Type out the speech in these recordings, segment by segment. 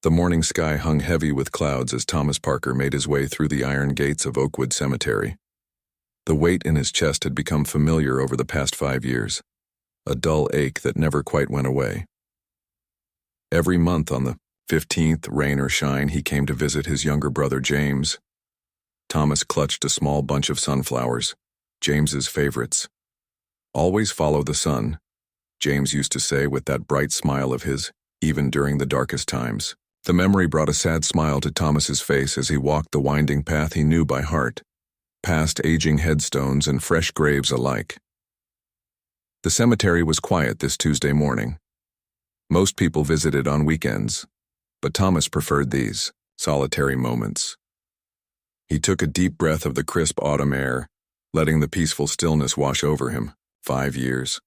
The morning sky hung heavy with clouds as Thomas Parker made his way through the iron gates of Oakwood Cemetery. The weight in his chest had become familiar over the past 5 years, a dull ache that never quite went away. Every month on the 15th, rain or shine, he came to visit his younger brother James. Thomas clutched a small bunch of sunflowers, James's favorites. "Always follow the sun," James used to say with that bright smile of his, even during the darkest times. The memory brought a sad smile to Thomas's face as he walked the winding path he knew by heart, past aging headstones and fresh graves alike. The cemetery was quiet this Tuesday morning. Most people visited on weekends, but Thomas preferred these solitary moments. He took a deep breath of the crisp autumn air, letting the peaceful stillness wash over him. 5 years.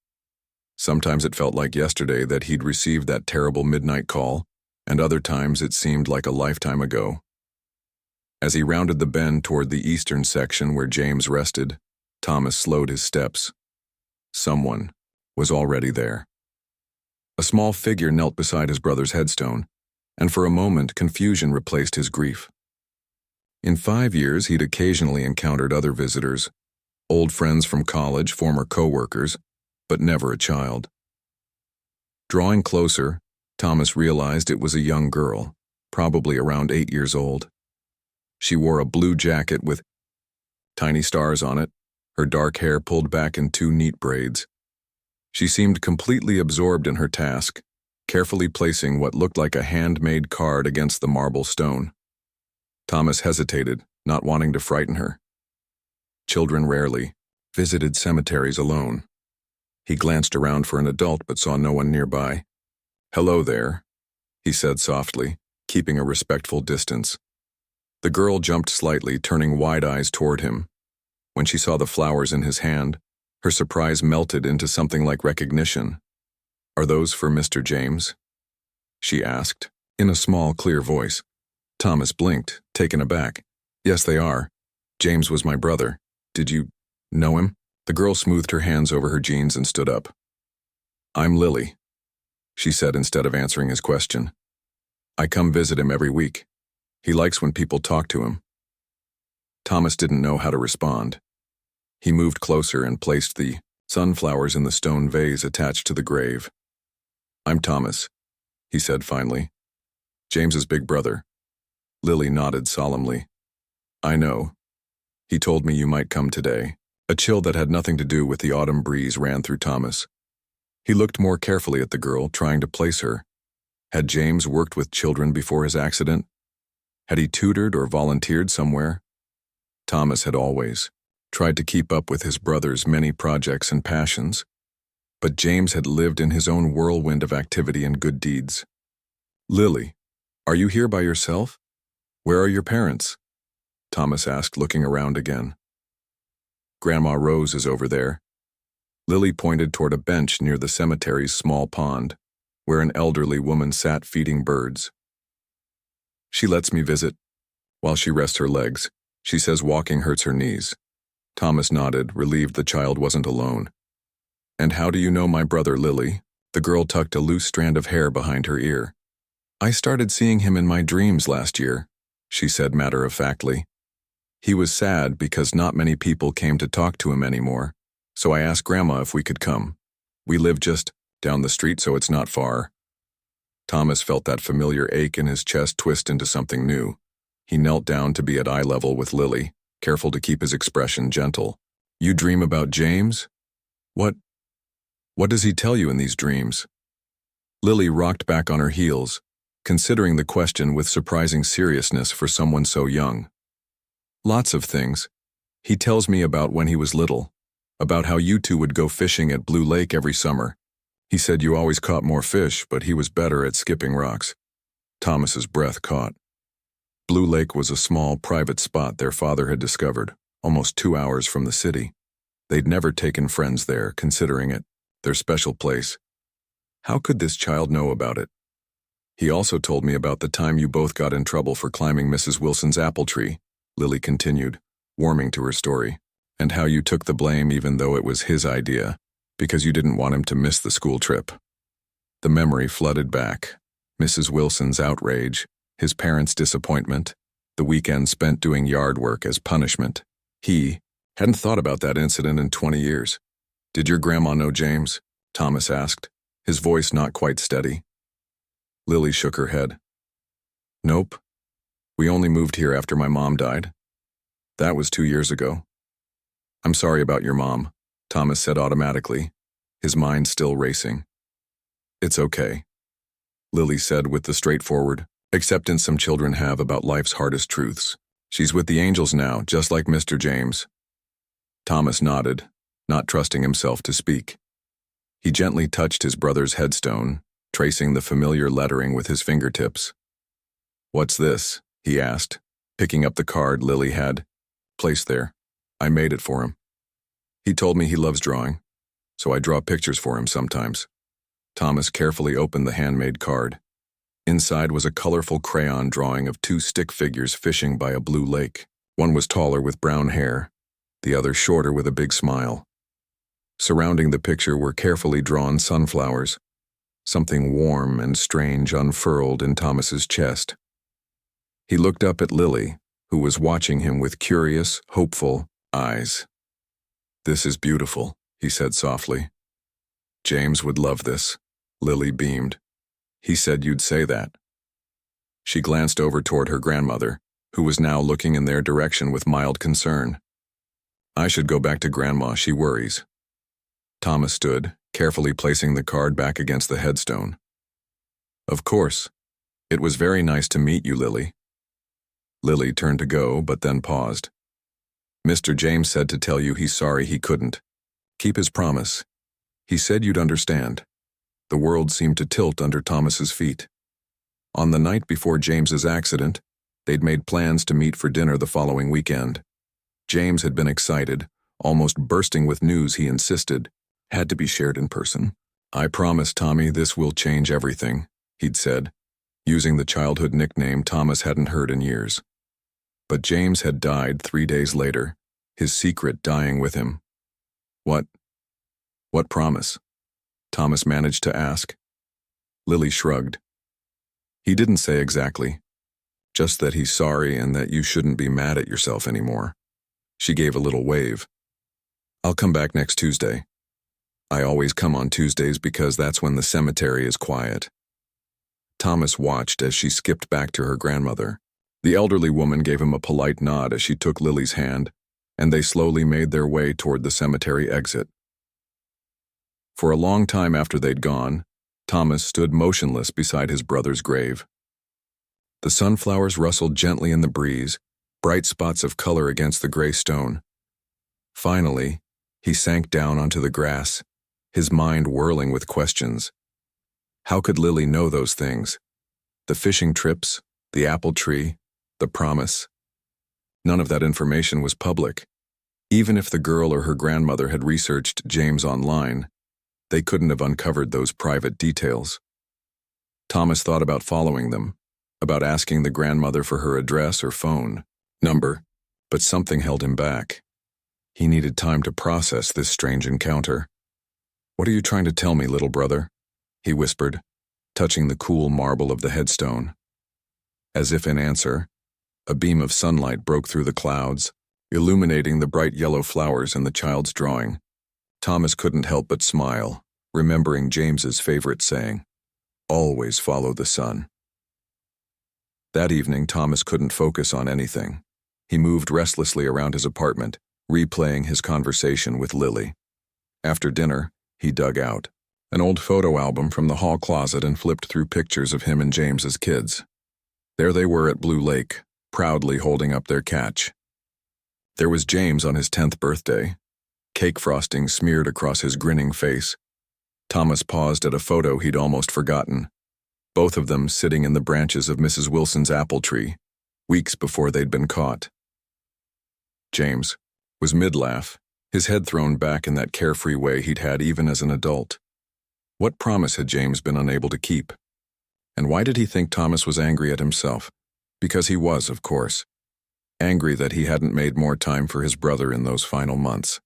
Sometimes it felt like yesterday that he'd received that terrible midnight call, and other times it seemed like a lifetime ago. As he rounded the bend toward the eastern section where James rested, Thomas slowed his steps. Someone was already there. A small figure knelt beside his brother's headstone, and for a moment confusion replaced his grief. In 5 years he'd occasionally encountered other visitors, old friends from college, former co-workers, but never a child. Drawing closer, Thomas realized it was a young girl, probably around 8 years old. She wore a blue jacket with tiny stars on it, her dark hair pulled back in 2 neat braids. She seemed completely absorbed in her task, carefully placing what looked like a handmade card against the marble stone. Thomas hesitated, not wanting to frighten her. Children rarely visited cemeteries alone. He glanced around for an adult but saw no one nearby. "Hello there," he said softly, keeping a respectful distance. The girl jumped slightly, turning wide eyes toward him. When she saw the flowers in his hand, her surprise melted into something like recognition. "Are those for Mr. James?" she asked, in a small, clear voice. Thomas blinked, taken aback. "Yes, they are. James was my brother. Did you know him?" The girl smoothed her hands over her jeans and stood up. "I'm Lily," she said instead of answering his question. "I come visit him every week. He likes when people talk to him." Thomas didn't know how to respond. He moved closer and placed the sunflowers in the stone vase attached to the grave. "I'm Thomas," he said finally. "James's big brother." Lily nodded solemnly. "I know. He told me you might come today." A chill that had nothing to do with the autumn breeze ran through Thomas. He looked more carefully at the girl, trying to place her. Had James worked with children before his accident? Had he tutored or volunteered somewhere? Thomas had always tried to keep up with his brother's many projects and passions, but James had lived in his own whirlwind of activity and good deeds. "Lily, are you here by yourself? Where are your parents?" Thomas asked, looking around again. "Grandma Rose is over there." Lily pointed toward a bench near the cemetery's small pond, where an elderly woman sat feeding birds. "She lets me visit while she rests her legs. She says walking hurts her knees." Thomas nodded, relieved the child wasn't alone. "And how do you know my brother, Lily?" The girl tucked a loose strand of hair behind her ear. "I started seeing him in my dreams last year," she said matter-of-factly. "He was sad because not many people came to talk to him anymore, so I asked Grandma if we could come. We live just down the street, so it's not far." Thomas felt that familiar ache in his chest twist into something new. He knelt down to be at eye level with Lily, careful to keep his expression gentle. "You dream about James? What does he tell you in these dreams?" Lily rocked back on her heels, considering the question with surprising seriousness for someone so young. "Lots of things. He tells me about when he was little, about how you two would go fishing at Blue Lake every summer. He said you always caught more fish, but he was better at skipping rocks." Thomas's breath caught. Blue Lake was a small, private spot their father had discovered, almost 2 hours from the city. They'd never taken friends there, considering it their special place. How could this child know about it? "He also told me about the time you both got in trouble for climbing Mrs. Wilson's apple tree," Lily continued, warming to her story, "and how you took the blame even though it was his idea, because you didn't want him to miss the school trip." The memory flooded back. Mrs. Wilson's outrage, his parents' disappointment, the weekend spent doing yard work as punishment. He hadn't thought about that incident in 20 years. "Did your grandma know James?" Thomas asked, his voice not quite steady. Lily shook her head. "Nope. We only moved here after my mom died. That was 2 years ago." "I'm sorry about your mom," Thomas said automatically, his mind still racing. "It's okay," Lily said with the straightforward acceptance some children have about life's hardest truths. "She's with the angels now, just like Mr. James." Thomas nodded, not trusting himself to speak. He gently touched his brother's headstone, tracing the familiar lettering with his fingertips. "What's this?" he asked, picking up the card Lily had placed there. "I made it for him. He told me he loves drawing, so I draw pictures for him sometimes." Thomas carefully opened the handmade card. Inside was a colorful crayon drawing of 2 stick figures fishing by a blue lake. One was taller with brown hair, the other shorter with a big smile. Surrounding the picture were carefully drawn sunflowers. Something warm and strange unfurled in Thomas's chest. He looked up at Lily, who was watching him with curious, hopeful eyes. "This is beautiful," he said softly. "James would love this." Lily beamed. "He said you'd say that." She glanced over toward her grandmother, who was now looking in their direction with mild concern. "I should go back to Grandma, she worries." Thomas stood, carefully placing the card back against the headstone. "Of course. It was very nice to meet you, Lily." Lily turned to go, but then paused. "Mr. James said to tell you he's sorry he couldn't keep his promise. He said you'd understand." The world seemed to tilt under Thomas's feet. On the night before James's accident, they'd made plans to meet for dinner the following weekend. James had been excited, almost bursting with news he insisted had to be shared in person. "I promise, Tommy, this will change everything," he'd said, using the childhood nickname Thomas hadn't heard in years. But James had died 3 days later, his secret dying with him. What promise?" Thomas managed to ask. Lily shrugged. "He didn't say exactly. Just that he's sorry and that you shouldn't be mad at yourself anymore." She gave a little wave. "I'll come back next Tuesday. I always come on Tuesdays because that's when the cemetery is quiet." Thomas watched as she skipped back to her grandmother. The elderly woman gave him a polite nod as she took Lily's hand, and they slowly made their way toward the cemetery exit. For a long time after they'd gone, Thomas stood motionless beside his brother's grave. The sunflowers rustled gently in the breeze, bright spots of color against the gray stone. Finally, he sank down onto the grass, his mind whirling with questions. How could Lily know those things? The fishing trips, the apple tree, the promise. None of that information was public. Even if the girl or her grandmother had researched James online, they couldn't have uncovered those private details. Thomas thought about following them, about asking the grandmother for her address or phone number, but something held him back. He needed time to process this strange encounter. "What are you trying to tell me, little brother?" he whispered, touching the cool marble of the headstone. As if in answer, a beam of sunlight broke through the clouds, illuminating the bright yellow flowers in the child's drawing. Thomas couldn't help but smile, remembering James's favorite saying, "Always follow the sun." That evening, Thomas couldn't focus on anything. He moved restlessly around his apartment, replaying his conversation with Lily. After dinner, he dug out an old photo album from the hall closet and flipped through pictures of him and James as kids. There they were at Blue Lake, proudly holding up their catch. There was James on his 10th birthday, cake frosting smeared across his grinning face. Thomas paused at a photo he'd almost forgotten, both of them sitting in the branches of Mrs. Wilson's apple tree, weeks before they'd been caught. James was mid-laugh, his head thrown back in that carefree way he'd had even as an adult. What promise had James been unable to keep? And why did he think Thomas was angry at himself? Because he was, of course. Angry that he hadn't made more time for his brother in those final months.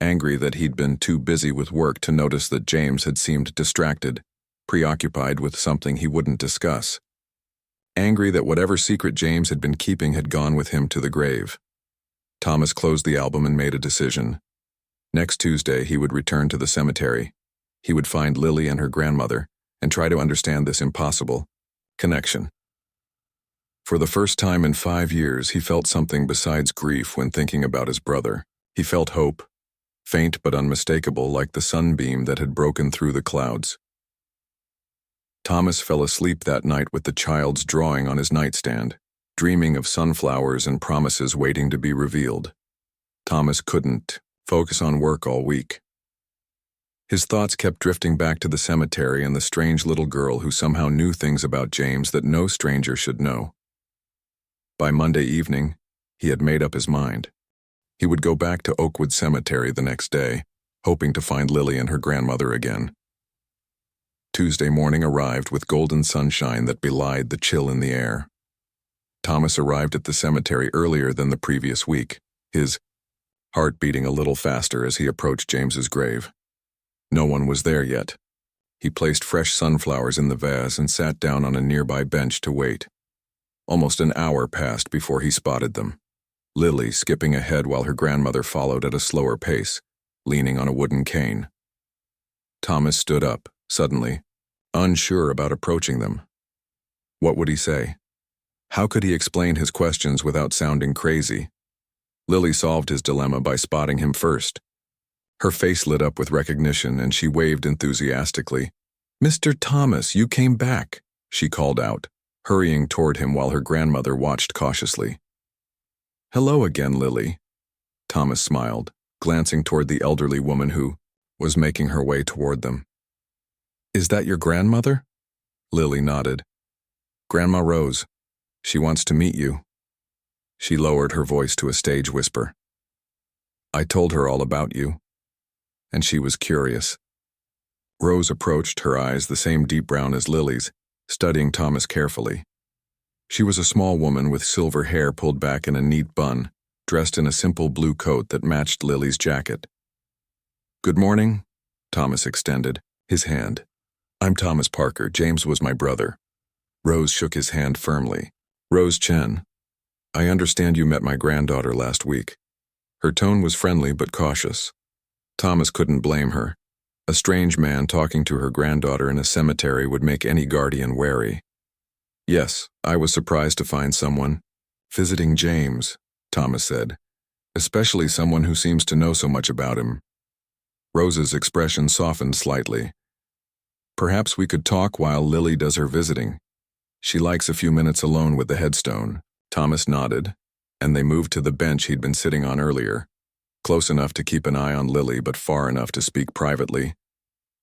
Angry that he'd been too busy with work to notice that James had seemed distracted, preoccupied with something he wouldn't discuss. Angry that whatever secret James had been keeping had gone with him to the grave. Thomas closed the album and made a decision. Next Tuesday, he would return to the cemetery. He would find Lily and her grandmother and try to understand this impossible connection. For the first time in 5 years, he felt something besides grief when thinking about his brother. He felt hope, faint but unmistakable, like the sunbeam that had broken through the clouds. Thomas fell asleep that night with the child's drawing on his nightstand, dreaming of sunflowers and promises waiting to be revealed. Thomas couldn't focus on work all week. His thoughts kept drifting back to the cemetery and the strange little girl who somehow knew things about James that no stranger should know. By Monday evening, he had made up his mind. He would go back to Oakwood Cemetery the next day, hoping to find Lily and her grandmother again. Tuesday morning arrived with golden sunshine that belied the chill in the air. Thomas arrived at the cemetery earlier than the previous week, his heart beating a little faster as he approached James's grave. No one was there yet. He placed fresh sunflowers in the vase and sat down on a nearby bench to wait. Almost an hour passed before he spotted them. Lily skipping ahead while her grandmother followed at a slower pace, leaning on a wooden cane. Thomas stood up, suddenly, unsure about approaching them. What would he say? How could he explain his questions without sounding crazy? Lily solved his dilemma by spotting him first. Her face lit up with recognition and she waved enthusiastically. "Mr. Thomas, you came back," she called out, hurrying toward him while her grandmother watched cautiously. "Hello again, Lily." Thomas smiled, glancing toward the elderly woman who was making her way toward them. "Is that your grandmother?" Lily nodded. "Grandma Rose. She wants to meet you." She lowered her voice to a stage whisper. "I told her all about you." And she was curious. Rose approached, her eyes the same deep brown as Lily's, studying Thomas carefully. She was a small woman with silver hair pulled back in a neat bun, dressed in a simple blue coat that matched Lily's jacket. "Good morning," Thomas extended, his hand. "I'm Thomas Parker. James was my brother." Rose shook his hand firmly. "Rose Chen, I understand you met my granddaughter last week." Her tone was friendly but cautious. Thomas couldn't blame her. A strange man talking to her granddaughter in a cemetery would make any guardian wary. "Yes, I was surprised to find someone visiting James," Thomas said, "especially someone who seems to know so much about him." Rose's expression softened slightly. "Perhaps we could talk while Lily does her visiting. She likes a few minutes alone with the headstone." Thomas nodded, and they moved to the bench he'd been sitting on earlier, close enough to keep an eye on Lily but far enough to speak privately.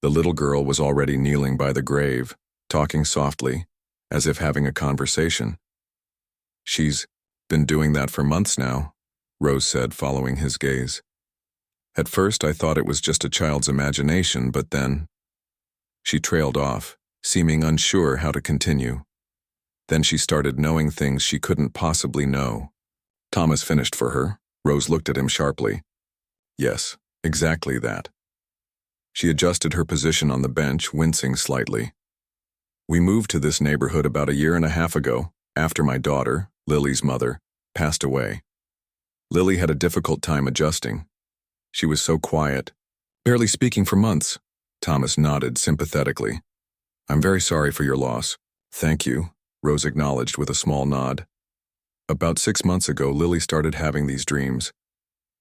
The little girl was already kneeling by the grave, talking softly, as if having a conversation. "She's been doing that for months now," Rose said, following his gaze. "At first I thought it was just a child's imagination, but then—" She trailed off, seeming unsure how to continue. Then she started knowing things she couldn't possibly know. Thomas finished for her. Rose looked at him sharply. "Yes, exactly that." She adjusted her position on the bench, wincing slightly. "We moved to this neighborhood about 1.5 years ago, after my daughter, Lily's mother, passed away. Lily had a difficult time adjusting. She was so quiet, barely speaking for months." Thomas nodded sympathetically. "I'm very sorry for your loss." "Thank you," Rose acknowledged with a small nod. "About 6 months ago, Lily started having these dreams.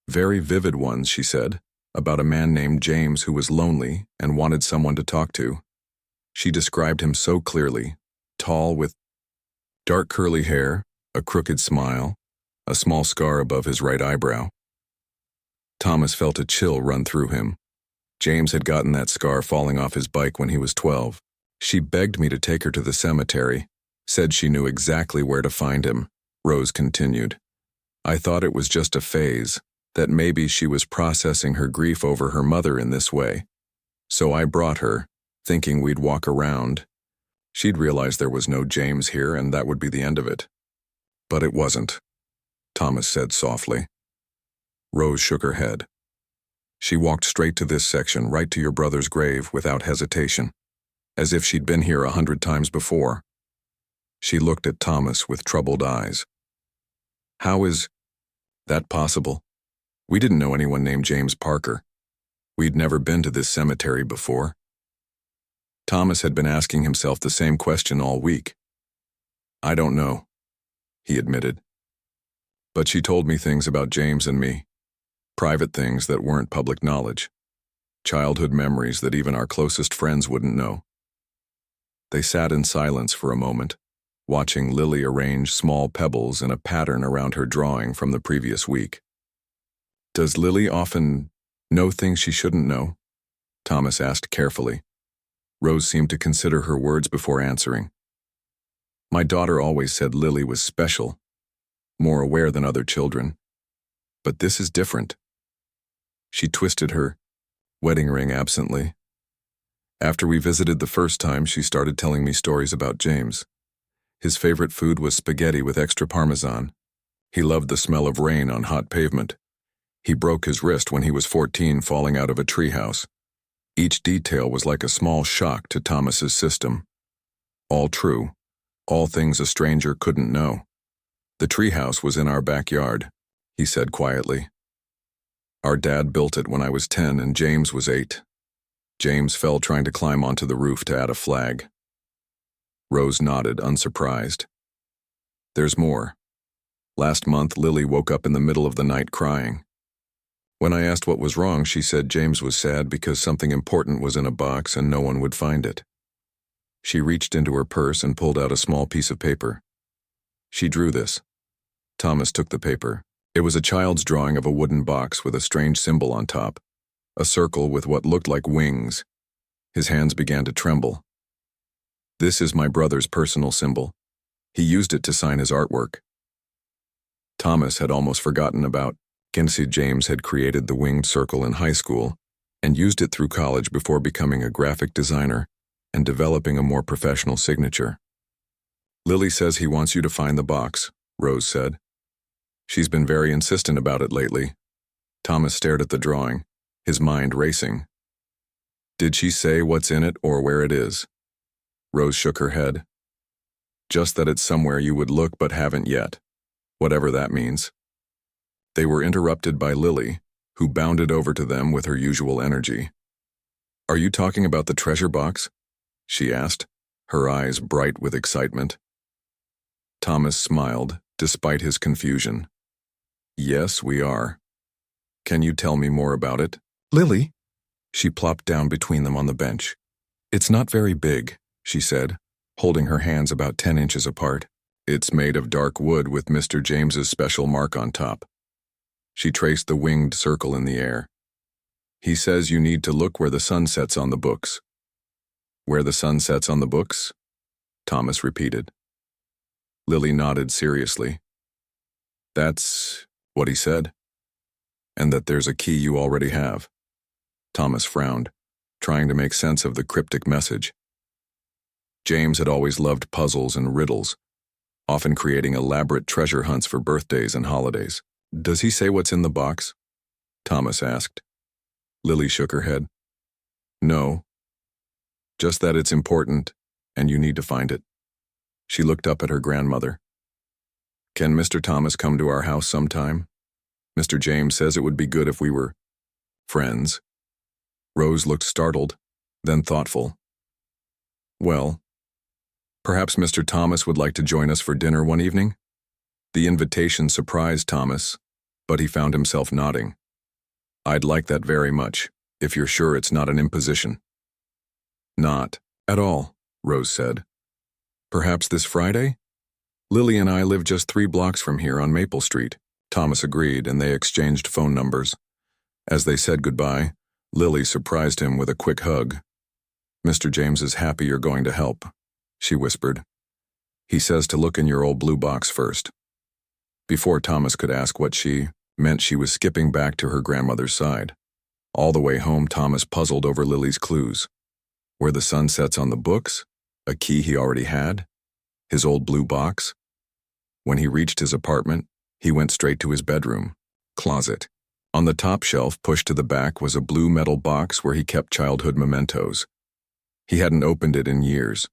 Very vivid ones, she said, about a man named James who was lonely and wanted someone to talk to. She described him so clearly, tall with dark curly hair, a crooked smile, a small scar above his right eyebrow." Thomas felt a chill run through him. James had gotten that scar falling off his bike when he was 12. "She begged me to take her to the cemetery, said she knew exactly where to find him," Rose continued. "I thought it was just a phase, that maybe she was processing her grief over her mother in this way. So I brought her, thinking we'd walk around. She'd realize there was no James here and that would be the end of it. But it wasn't," Thomas said softly. Rose shook her head. "She walked straight to this section, right to your brother's grave, without hesitation. as if she'd been here 100 times before. She looked at Thomas with troubled eyes. How is that possible? We didn't know anyone named James Parker. We'd never been to this cemetery before. Thomas had been asking himself the same question all week. I don't know, he admitted. But she told me things about James and me, private things that weren't public knowledge, childhood memories that even our closest friends wouldn't know. They sat in silence for a moment, watching Lily arrange small pebbles in a pattern around her drawing from the previous week. Does Lily often know things she shouldn't know? Thomas asked carefully. Rose seemed to consider her words before answering. My daughter always said Lily was special, more aware than other children. But this is different. She twisted her wedding ring absently. After we visited the first time, she started telling me stories about James. His favorite food was spaghetti with extra Parmesan. He loved the smell of rain on hot pavement. He broke his wrist when he was 14 falling out of a treehouse. Each detail was like a small shock to Thomas's system. All true, all things a stranger couldn't know. The treehouse was in our backyard, he said quietly. Our dad built it when I was 10 and James was 8. James fell trying to climb onto the roof to add a flag. Rose nodded, unsurprised. There's more. Last month, Lily woke up in the middle of the night crying. When I asked what was wrong, she said James was sad because something important was in a box and no one would find it. She reached into her purse and pulled out a small piece of paper. She drew this. Thomas took the paper. It was a child's drawing of a wooden box with a strange symbol on top, a circle with what looked like wings. His hands began to tremble. This is my brother's personal symbol. He used it to sign his artwork. Thomas had almost forgotten about Kinsey. James had created the winged circle in high school and used it through college before becoming a graphic designer and developing a more professional signature. Lily says he wants you to find the box, Rose said. She's been very insistent about it lately. Thomas stared at the drawing, his mind racing. Did she say what's in it or where it is? Rose shook her head. Just that it's somewhere you would look but haven't yet, whatever that means. They were interrupted by Lily, who bounded over to them with her usual energy. Are you talking about the treasure box? She asked, her eyes bright with excitement. Thomas smiled, despite his confusion. Yes, we are. Can you tell me more about it? Lily? She plopped down between them on the bench. It's not very big, she said, holding her hands about 10 inches apart. It's made of dark wood with Mr. James's special mark on top. She traced the winged circle in the air. He says you need to look where the sun sets on the books. Where the sun sets on the books? Thomas repeated. Lily nodded seriously. That's what he said. And that there's a key you already have. Thomas frowned, trying to make sense of the cryptic message. James had always loved puzzles and riddles, often creating elaborate treasure hunts for birthdays and holidays. Does he say what's in the box? Thomas asked. Lily shook her head. No. Just that it's important, and you need to find it. She looked up at her grandmother. Can Mr. Thomas come to our house sometime? Mr. James says it would be good if we were friends. Rose looked startled, then thoughtful. Well, perhaps Mr. Thomas would like to join us for dinner one evening? The invitation surprised Thomas, but he found himself nodding. I'd like that very much, if you're sure it's not an imposition. Not at all, Rose said. Perhaps this Friday? Lily and I live just 3 blocks from here on Maple Street. Thomas agreed, and they exchanged phone numbers. As they said goodbye, Lily surprised him with a quick hug. Mr. James is happy you're going to help, she whispered. He says to look in your old blue box first. Before Thomas could ask what she meant, she was skipping back to her grandmother's side. All the way home, Thomas puzzled over Lily's clues. Where the sun sets on the books, a key he already had, his old blue box. When he reached his apartment, he went straight to his bedroom closet. On the top shelf, pushed to the back, was a blue metal box where he kept childhood mementos. He hadn't opened it in years.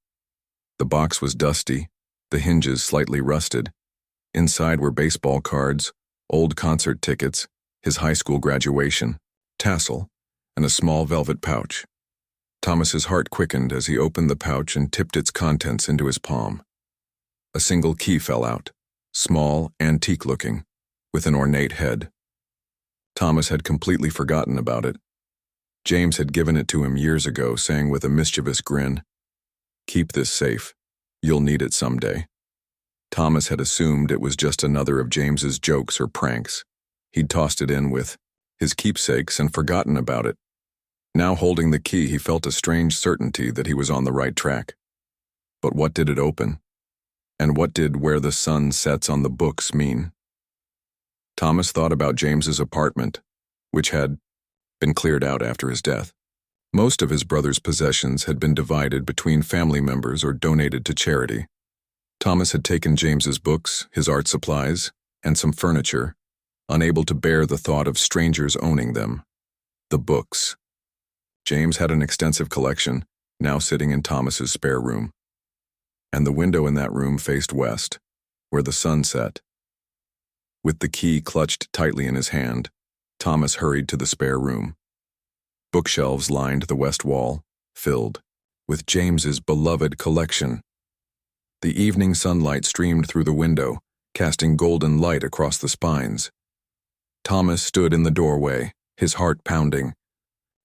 The box was dusty, the hinges slightly rusted. Inside were baseball cards, old concert tickets, his high school graduation, tassel, and a small velvet pouch. Thomas's heart quickened as he opened the pouch and tipped its contents into his palm. A single key fell out, small, antique-looking, with an ornate head. Thomas had completely forgotten about it. James had given it to him years ago, saying with a mischievous grin, "Keep this safe. You'll need it someday." Thomas had assumed it was just another of James's jokes or pranks. He'd tossed it in with his keepsakes and forgotten about it. Now holding the key, he felt a strange certainty that he was on the right track. But what did it open? And what did "where the sun sets on the books" mean? Thomas thought about James's apartment, which had been cleared out after his death. Most of his brother's possessions had been divided between family members or donated to charity. Thomas had taken James's books, his art supplies, and some furniture, unable to bear the thought of strangers owning them. The books. James had an extensive collection, now sitting in Thomas's spare room. And the window in that room faced west, where the sun set. With the key clutched tightly in his hand, Thomas hurried to the spare room. Bookshelves lined the west wall, filled with James's beloved collection. The evening sunlight streamed through the window, casting golden light across the spines. Thomas stood in the doorway, his heart pounding.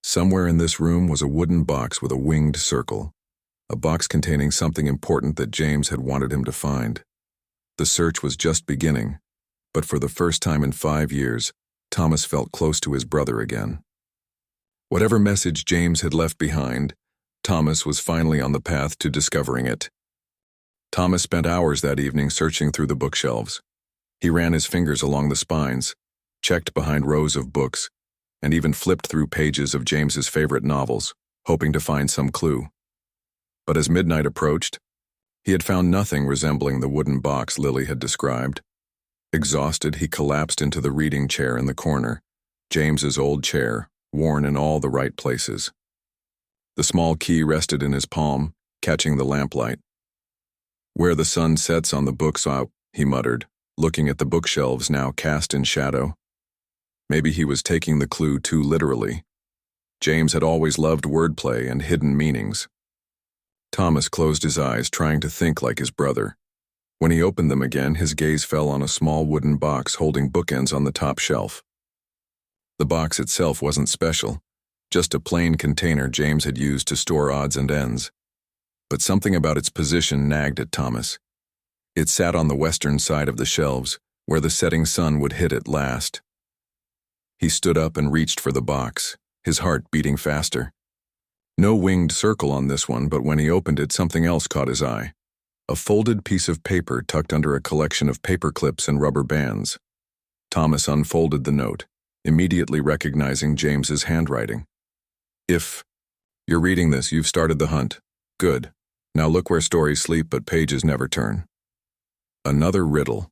Somewhere in this room was a wooden box with a winged circle, a box containing something important that James had wanted him to find. The search was just beginning, but for the first time in 5 years, Thomas felt close to his brother again. Whatever message James had left behind, Thomas was finally on the path to discovering it. Thomas spent hours that evening searching through the bookshelves. He ran his fingers along the spines, checked behind rows of books, and even flipped through pages of James's favorite novels, hoping to find some clue. But as midnight approached, he had found nothing resembling the wooden box Lily had described. Exhausted, he collapsed into the reading chair in the corner, James's old chair, worn in all the right places. The small key rested in his palm, catching the lamplight. "Where the sun sets on the books," he muttered, looking at the bookshelves now cast in shadow. Maybe he was taking the clue too literally. James had always loved wordplay and hidden meanings. Thomas closed his eyes, trying to think like his brother. When he opened them again, his gaze fell on a small wooden box holding bookends on the top shelf. The box itself wasn't special, just a plain container James had used to store odds and ends. But something about its position nagged at Thomas. It sat on the western side of the shelves, where the setting sun would hit it last. He stood up and reached for the box, his heart beating faster. No winged circle on this one, but when he opened it, something else caught his eye. A folded piece of paper tucked under a collection of paper clips and rubber bands. Thomas unfolded the note, immediately recognizing James's handwriting. "If you're reading this, you've started the hunt. Good. Now look where stories sleep but pages never turn." Another riddle.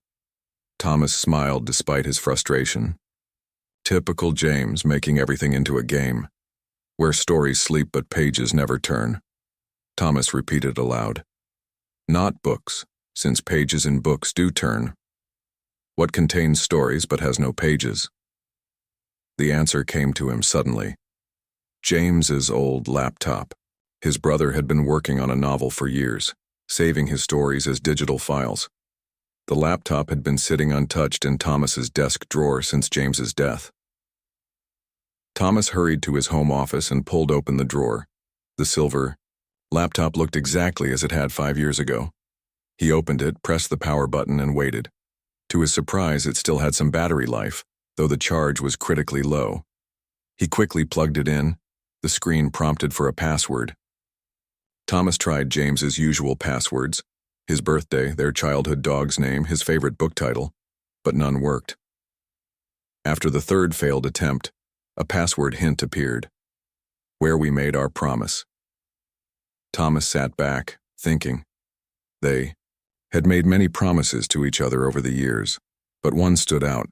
Thomas smiled despite his frustration. Typical James, making everything into a game. "Where stories sleep but pages never turn," Thomas repeated aloud. Not books, since pages in books do turn. What contains stories but has no pages? The answer came to him suddenly. James's old laptop. His brother had been working on a novel for years, saving his stories as digital files. The laptop had been sitting untouched in Thomas's desk drawer since James's death. Thomas hurried to his home office and pulled open the drawer. The silver laptop looked exactly as it had 5 years ago. He opened it, pressed the power button, and waited. To his surprise, it still had some battery life, though the charge was critically low. He quickly plugged it in. The screen prompted for a password. Thomas tried James's usual passwords, his birthday, their childhood dog's name, his favorite book title, but none worked. After the third failed attempt, a password hint appeared. "Where we made our promise." Thomas sat back, thinking. They had made many promises to each other over the years, but one stood out.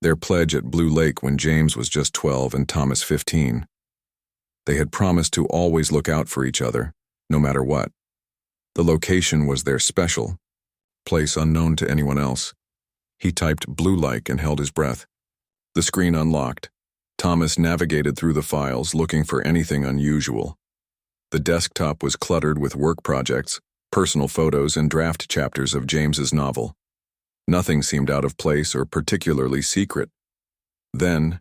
Their pledge at Blue Lake when James was just 12 and Thomas 15. They had promised to always look out for each other, no matter what. The location was their special place, unknown to anyone else. He typed blue-like and held his breath. The screen unlocked. Thomas navigated through the files, looking for anything unusual. The desktop was cluttered with work projects, personal photos, and draft chapters of James's novel. Nothing seemed out of place or particularly secret. Then,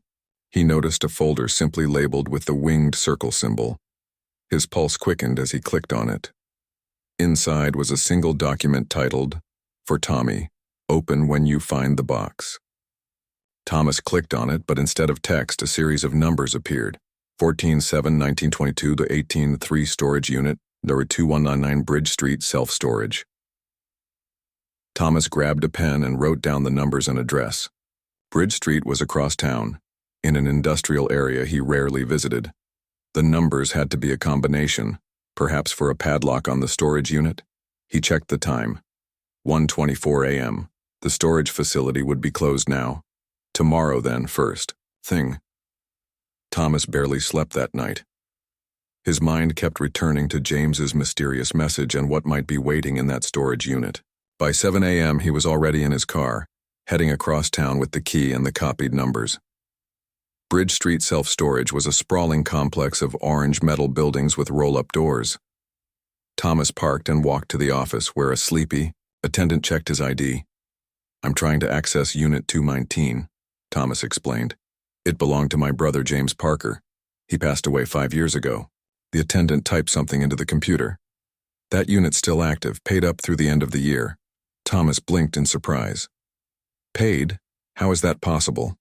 he noticed a folder simply labeled with the winged circle symbol. His pulse quickened as he clicked on it. Inside was a single document titled, "For Tommy, open when you find the box." Thomas clicked on it, but instead of text, a series of numbers appeared. 14-7-1922 to 18-3 storage unit, number 2199 Bridge Street, self-storage. Thomas grabbed a pen and wrote down the numbers and address. Bridge Street was across town, in an industrial area he rarely visited. The numbers had to be a combination, perhaps for a padlock on the storage unit. He checked the time. 1:24 a.m. The storage facility would be closed now. Tomorrow then, first thing. Thomas barely slept that night. His mind kept returning to James's mysterious message and what might be waiting in that storage unit. By 7 a.m. he was already in his car, heading across town with the key and the copied numbers. Bridge Street self-storage was a sprawling complex of orange metal buildings with roll-up doors. Thomas parked and walked to the office where a sleepy attendant checked his ID. "I'm trying to access Unit 219, Thomas explained. "It belonged to my brother James Parker. He passed away 5 years ago." The attendant typed something into the computer. "That unit's still active, paid up through the end of the year." Thomas blinked in surprise. "Paid? How is that possible?"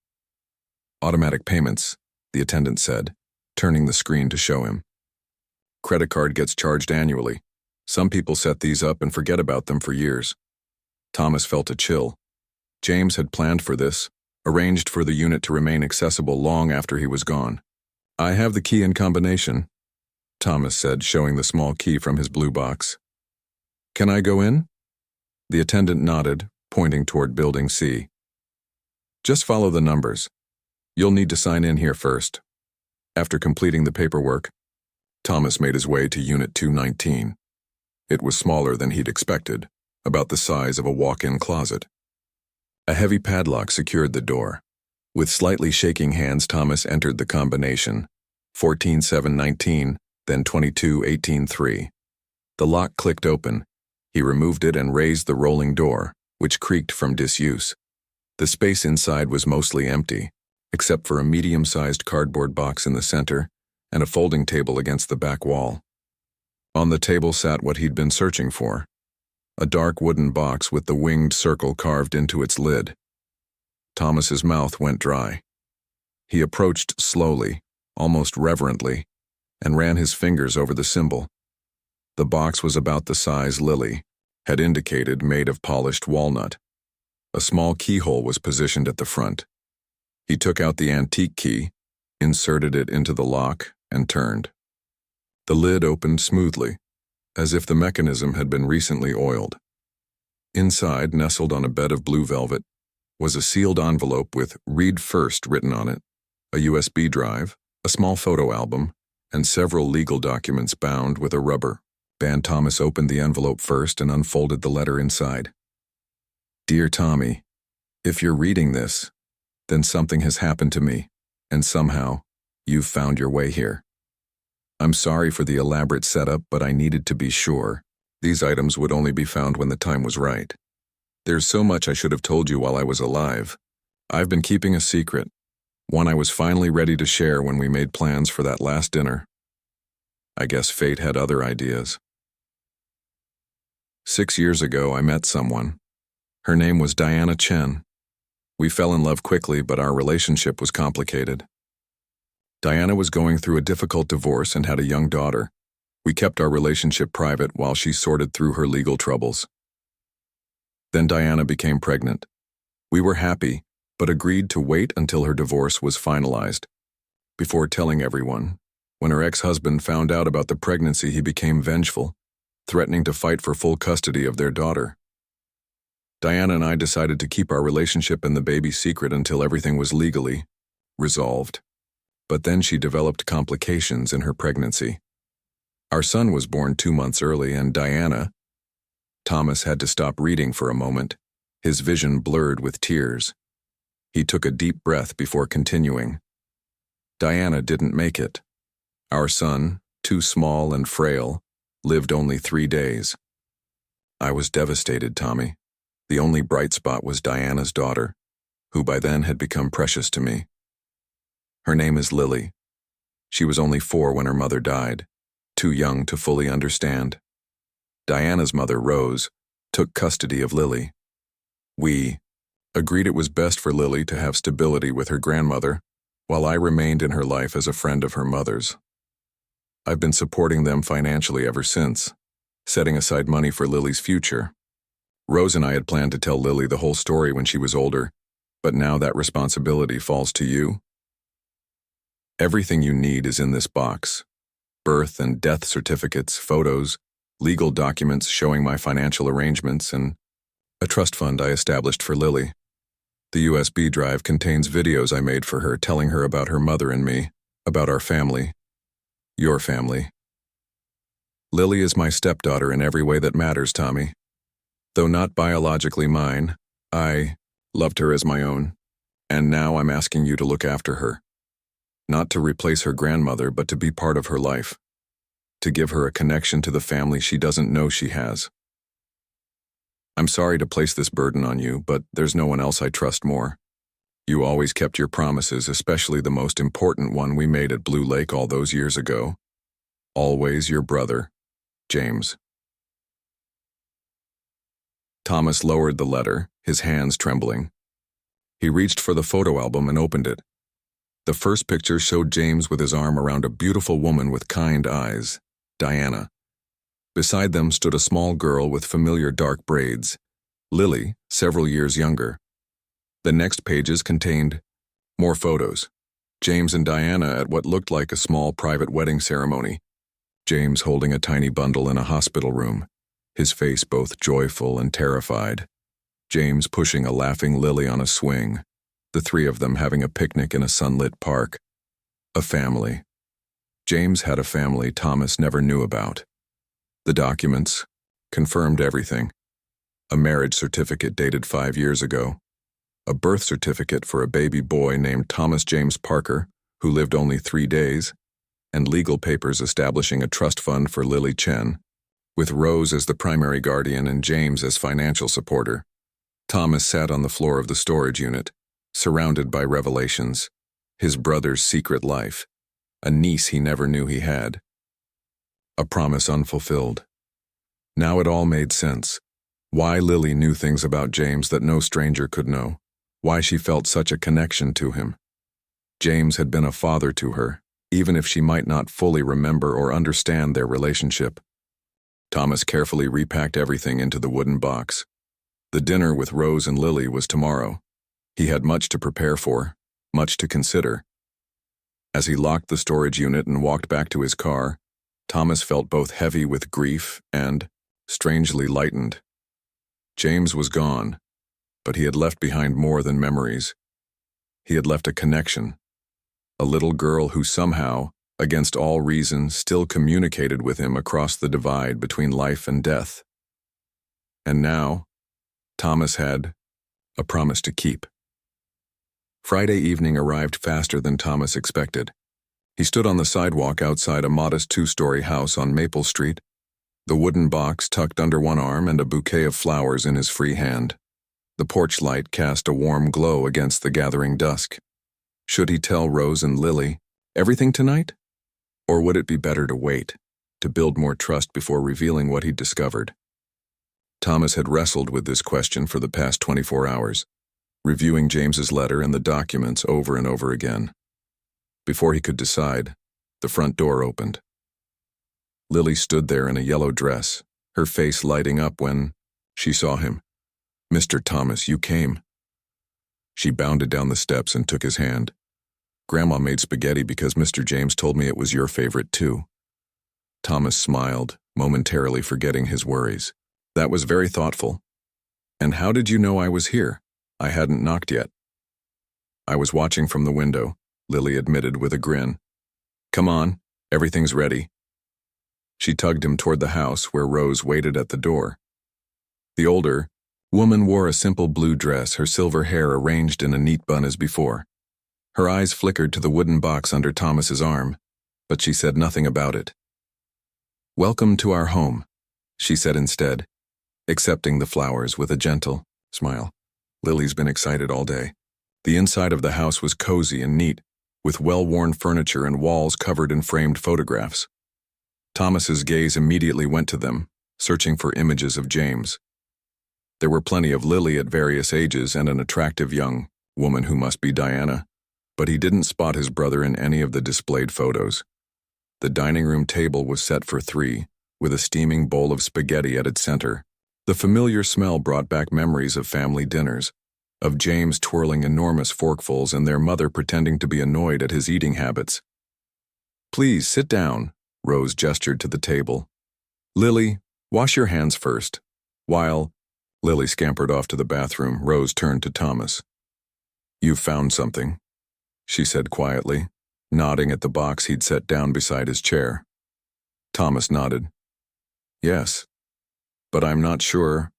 "Automatic payments," the attendant said, turning the screen to show him. "Credit card gets charged annually. Some people set these up and forget about them for years." Thomas felt a chill. James had planned for this, arranged for the unit to remain accessible long after he was gone. "I have the key and combination," Thomas said, showing the small key from his blue box. "Can I go in?" The attendant nodded, pointing toward Building C. "Just follow the numbers. You'll need to sign in here first." After completing the paperwork, Thomas made his way to Unit 219. It was smaller than he'd expected, about the size of a walk-in closet. A heavy padlock secured the door. With slightly shaking hands, Thomas entered the combination, 14-7-19, then 22-18-3. The lock clicked open. He removed it and raised the rolling door, which creaked from disuse. The space inside was mostly empty, except for a medium-sized cardboard box in the center and a folding table against the back wall. On the table sat what he'd been searching for, a dark wooden box with the winged circle carved into its lid. Thomas's mouth went dry. He approached slowly, almost reverently, and ran his fingers over the symbol. The box was about the size Lily had indicated, made of polished walnut. A small keyhole was positioned at the front. He took out the antique key, inserted it into the lock, and turned. The lid opened smoothly, as if the mechanism had been recently oiled. Inside, nestled on a bed of blue velvet, was a sealed envelope with "Read First" written on it, a USB drive, a small photo album, and several legal documents bound with a rubber band. Thomas opened the envelope first and unfolded the letter inside. "Dear Tommy, if you're reading this, then something has happened to me, and somehow, you've found your way here. I'm sorry for the elaborate setup, but I needed to be sure these items would only be found when the time was right. There's so much I should have told you while I was alive. I've been keeping a secret, one I was finally ready to share when we made plans for that last dinner. I guess fate had other ideas. 6 years ago, I met someone. Her name was Diana Chen. We fell in love quickly, but our relationship was complicated. Diana was going through a difficult divorce and had a young daughter. We kept our relationship private while she sorted through her legal troubles. Then Diana became pregnant. We were happy, but agreed to wait until her divorce was finalized before telling everyone. When her ex-husband found out about the pregnancy, he became vengeful, threatening to fight for full custody of their daughter. Diana and I decided to keep our relationship and the baby secret until everything was legally resolved. But then she developed complications in her pregnancy. Our son was born 2 months early, and Diana— Thomas had to stop reading for a moment, his vision blurred with tears. He took a deep breath before continuing. Diana didn't make it. Our son, too small and frail, lived only 3 days. I was devastated, Tommy. The only bright spot was Diana's daughter, who by then had become precious to me. Her name is Lily. She was only 4 when her mother died, too young to fully understand. Diana's mother, Rose, took custody of Lily. We agreed it was best for Lily to have stability with her grandmother, while I remained in her life as a friend of her mother's. I've been supporting them financially ever since, setting aside money for Lily's future. Rose and I had planned to tell Lily the whole story when she was older, but now that responsibility falls to you. Everything you need is in this box: birth and death certificates, photos, legal documents showing my financial arrangements, and a trust fund I established for Lily. The USB drive contains videos I made for her telling her about her mother and me, about our family, your family. Lily is my stepdaughter in every way that matters, Tommy. Though not biologically mine, I loved her as my own, and now I'm asking you to look after her. Not to replace her grandmother, but to be part of her life. To give her a connection to the family she doesn't know she has. I'm sorry to place this burden on you, but there's no one else I trust more. You always kept your promises, especially the most important one we made at Blue Lake all those years ago. Always your brother, James. Thomas lowered the letter, his hands trembling. He reached for the photo album and opened it. The first picture showed James with his arm around a beautiful woman with kind eyes, Diana. Beside them stood a small girl with familiar dark braids, Lily, several years younger. The next pages contained more photos. James and Diana at what looked like a small private wedding ceremony. James holding a tiny bundle in a hospital room, his face both joyful and terrified. James pushing a laughing Lily on a swing, the 3 of them having a picnic in a sunlit park. A family. James had a family Thomas never knew about. The documents confirmed everything. A marriage certificate dated 5 years ago. A birth certificate for a baby boy named Thomas James Parker, who lived only 3 days, and legal papers establishing a trust fund for Lily Chen, with Rose as the primary guardian and James as financial supporter. Thomas sat on the floor of the storage unit, surrounded by revelations, his brother's secret life, a niece he never knew he had. A promise unfulfilled. Now it all made sense. Why Lily knew things about James that no stranger could know. Why she felt such a connection to him. James had been a father to her, even if she might not fully remember or understand their relationship. Thomas carefully repacked everything into the wooden box. The dinner with Rose and Lily was tomorrow. He had much to prepare for, much to consider. As he locked the storage unit and walked back to his car, Thomas felt both heavy with grief and, strangely, lightened. James was gone, but he had left behind more than memories. He had left a connection. A little girl who somehow, against all reason, still communicated with him across the divide between life and death. And now, Thomas had a promise to keep. Friday evening arrived faster than Thomas expected. He stood on the sidewalk outside a modest 2-story house on Maple Street, the wooden box tucked under one arm and a bouquet of flowers in his free hand. The porch light cast a warm glow against the gathering dusk. Should he tell Rose and Lily everything tonight? Or would it be better to wait, to build more trust before revealing what he'd discovered? Thomas had wrestled with this question for the past 24 hours, reviewing James's letter and the documents over and over again. Before he could decide, the front door opened. Lily stood there in a yellow dress, her face lighting up when she saw him. "Mr. Thomas, you came." She bounded down the steps and took his hand. "Grandma made spaghetti because Mr. James told me it was your favorite too." Thomas smiled, momentarily forgetting his worries. "That was very thoughtful. And how did you know I was here? I hadn't knocked yet." "I was watching from the window. Lily admitted with a grin. Come on, everything's ready. She tugged him toward the house where Rose waited at the door. The older woman wore a simple blue dress, her silver hair arranged in a neat bun as before. Her eyes flickered to the wooden box under Thomas's arm, but she said nothing about it. Welcome to our home, she said instead, accepting the flowers with a gentle smile. Lily's been excited all day. The inside of the house was cozy and neat, with well-worn furniture and walls covered in framed photographs. Thomas's gaze immediately went to them, searching for images of James. There were plenty of Lily at various ages and an attractive young woman who must be Diana, but he didn't spot his brother in any of the displayed photos. The dining room table was set for 3, with a steaming bowl of spaghetti at its center. The familiar smell brought back memories of family dinners, of James twirling enormous forkfuls and their mother pretending to be annoyed at his eating habits. Please, sit down, Rose gestured to the table. Lily, wash your hands first. While Lily scampered off to the bathroom, Rose turned to Thomas. You've found something, she said quietly, nodding at the box he'd set down beside his chair. Thomas nodded. Yes, but I'm not sure.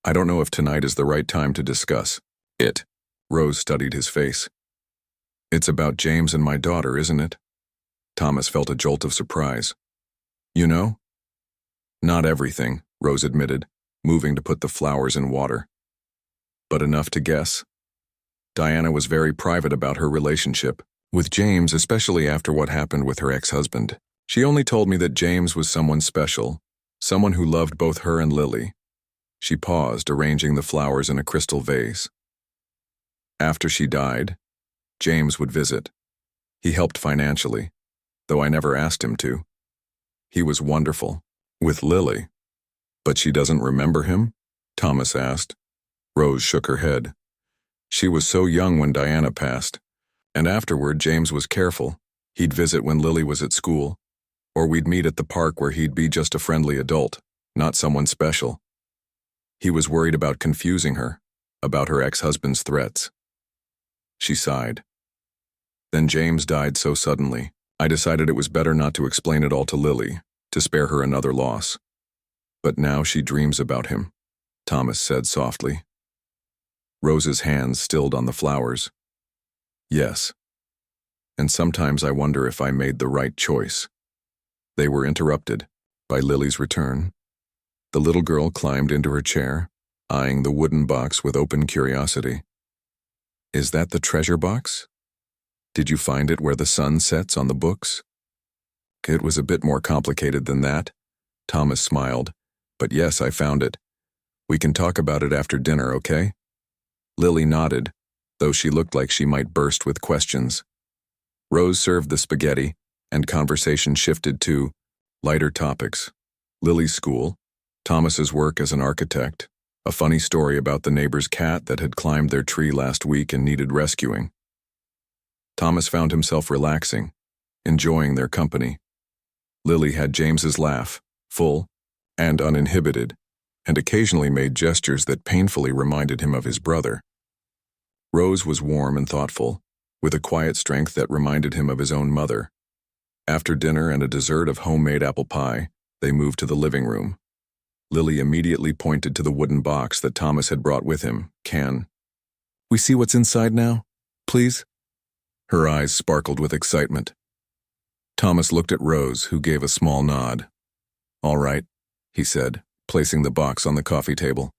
I don't know if tonight is the right time to discuss it. Rose studied his face. It's about James and my daughter, isn't it? Thomas felt a jolt of surprise. You know? Not everything, Rose admitted, moving to put the flowers in water. But enough to guess. Diana was very private about her relationship with James, especially after what happened with her ex-husband. She only told me that James was someone special, someone who loved both her and Lily. She paused, arranging the flowers in a crystal vase. After she died, James would visit. He helped financially, though I never asked him to. He was wonderful, with Lily. But she doesn't remember him? Thomas asked. Rose shook her head. She was so young when Diana passed, and afterward James was careful. He'd visit when Lily was at school, or we'd meet at the park where he'd be just a friendly adult, not someone special. He was worried about confusing her, about her ex-husband's threats. She sighed. Then James died so suddenly, I decided it was better not to explain it all to Lily, to spare her another loss. But now she dreams about him, Thomas said softly. Rose's hands stilled on the flowers. Yes. And sometimes I wonder if I made the right choice. They were interrupted by Lily's return. The little girl climbed into her chair, eyeing the wooden box with open curiosity. Is that the treasure box? Did you find it where the sun sets on the books? It was a bit more complicated than that. Thomas smiled. But yes, I found it. We can talk about it after dinner, okay? Lily nodded, though she looked like she might burst with questions. Rose served the spaghetti, and conversation shifted to lighter topics. Lily's school, Thomas's work as an architect, a funny story about the neighbor's cat that had climbed their tree last week and needed rescuing. Thomas found himself relaxing, enjoying their company. Lily had James's laugh, full and uninhibited, and occasionally made gestures that painfully reminded him of his brother. Rose was warm and thoughtful, with a quiet strength that reminded him of his own mother. After dinner and a dessert of homemade apple pie, they moved to the living room. Lily immediately pointed to the wooden box that Thomas had brought with him. Can we see what's inside now, please? Her eyes sparkled with excitement. Thomas looked at Rose, who gave a small nod. All right, he said, placing the box on the coffee table.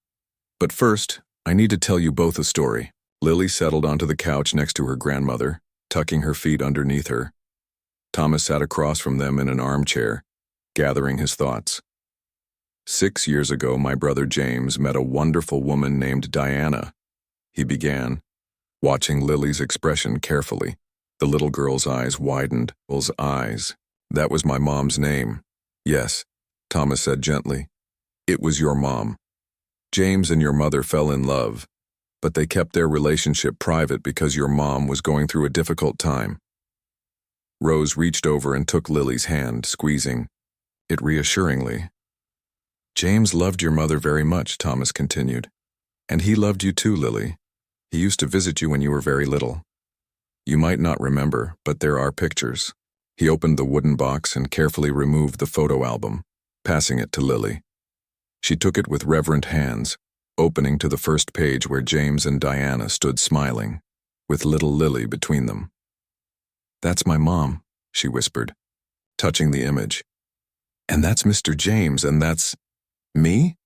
But first, I need to tell you both a story. Lily settled onto the couch next to her grandmother, tucking her feet underneath her. Thomas sat across from them in an armchair, gathering his thoughts. 6 years ago, my brother James met a wonderful woman named Diana. He began, watching Lily's expression carefully. The little girl's eyes widened. Lil's eyes. That was my mom's name. Yes, Thomas said gently. It was your mom. James and your mother fell in love, but they kept their relationship private because your mom was going through a difficult time. Rose reached over and took Lily's hand, squeezing it reassuringly. James loved your mother very much, Thomas continued. And he loved you too, Lily. He used to visit you when you were very little. You might not remember, but there are pictures. He opened the wooden box and carefully removed the photo album, passing it to Lily. She took it with reverent hands, opening to the first page where James and Diana stood smiling, with little Lily between them. "That's my mom," she whispered, touching the image. "And that's Mr. James, and that's me?"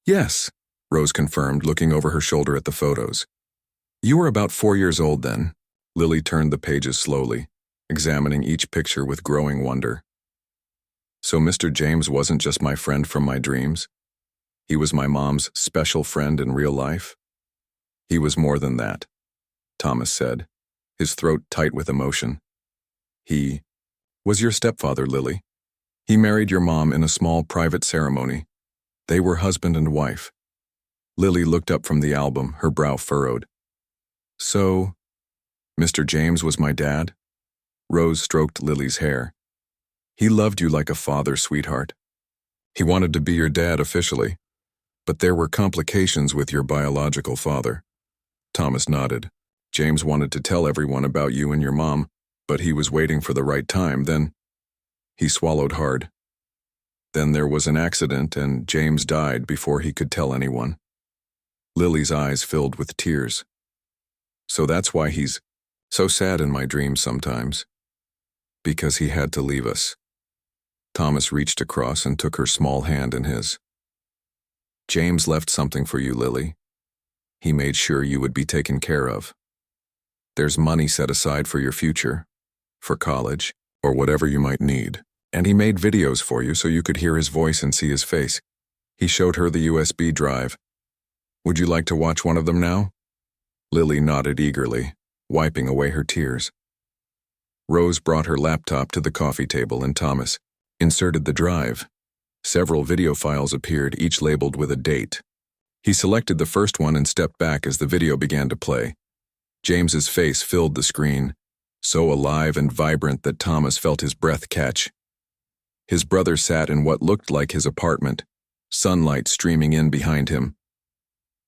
"Yes," Rose confirmed, looking over her shoulder at the photos. "You were about 4 years old then." Lily turned the pages slowly, examining each picture with growing wonder. "So Mr. James wasn't just my friend from my dreams? He was my mom's special friend in real life?" "He was more than that," Thomas said, his throat tight with emotion. "He was your stepfather, Lily. He married your mom in a small private ceremony. They were husband and wife." Lily looked up from the album, her brow furrowed. "So, Mr. James was my dad?" Rose stroked Lily's hair. "He loved you like a father, sweetheart. He wanted to be your dad officially, but there were complications with your biological father." Thomas nodded. "James wanted to tell everyone about you and your mom, but he was waiting for the right time. Then he swallowed hard. Then there was an accident and James died before he could tell anyone." Lily's eyes filled with tears. "So that's why he's so sad in my dreams sometimes. Because he had to leave us." Thomas reached across and took her small hand in his. "James left something for you, Lily. He made sure you would be taken care of. There's money set aside for your future, for college, or whatever you might need. And he made videos for you so you could hear his voice and see his face. He showed her the USB drive. Would you like to watch one of them now?" Lily nodded eagerly, wiping away her tears. Rose brought her laptop to the coffee table and Thomas inserted the drive. Several video files appeared, each labeled with a date. He selected the first one and stepped back as the video began to play. James's face filled the screen, so alive and vibrant that Thomas felt his breath catch. His brother sat in what looked like his apartment, sunlight streaming in behind him.